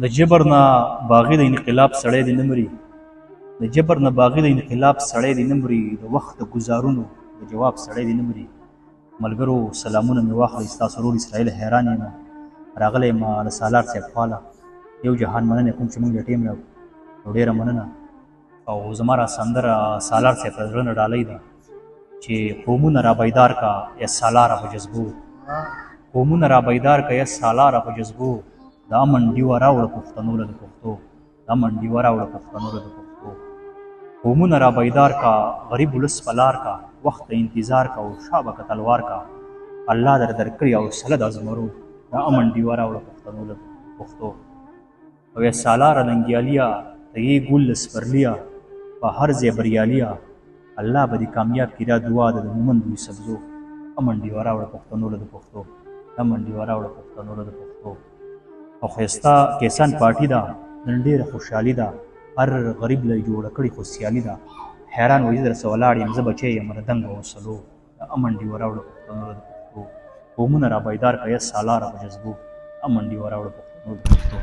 د جبر نه باغی د انقلاب سړی دی نه مري، د جبر نه باغی د انقلاب سړی دی نه مري، د وخت د ګزارونو د جواب سړی دی نه مري. ملګرو سلامونه مې واخلئ، ستاسو ورور اسرائیل حیران یم، راغلی یم د سالار صاحب خواله. یو جهان مننه کوم چې موږ د ټیم نه ډېره مننه. او زما را سندره سالار صاحب ته زړه نه ډالۍ ده چې قومونه را بیدار کا یا سالاره په جذبو، قومونه را بیدار کا یا سالاره په جذبو، د امن ډیوه راوړه پښتنو له د پښتو، د امن ډیوه راوړه پښتنو له د پښتو. قومونه را بیدار کا غریب ولس په لار کا، وخت ته انتظار کا او شابه که تلوار کا، الله در درکړي او سله د زمرو، د امن ډیوه راوړه پښتنو له پښتو. او یا سالاره ننګیالیا ته یې ګل سپرلیا په هر ځای بریالیا، الله به دې کامیاب کړي دا دعا ده د مومن دوی سبزو. امن ډیوه راوړه پښتنو له د پښتو، امن ډیوه راوړه پښتنو له د پښتو. او ښایسته کیسان پارټي ده، نن ډېره خوشحالي ده، هر غریب له یې جوړه کړې خو سیالي ده. حیران وایي زه درسه ولاړ یم، زه بچی یم د دنګ او سلو، د امن ډیوه راوړه پښتنو له د پښتو. قومونه را بیدار که یا سالاره په جذبو، امن ډیوه راوړه پښتنو له د پښتو.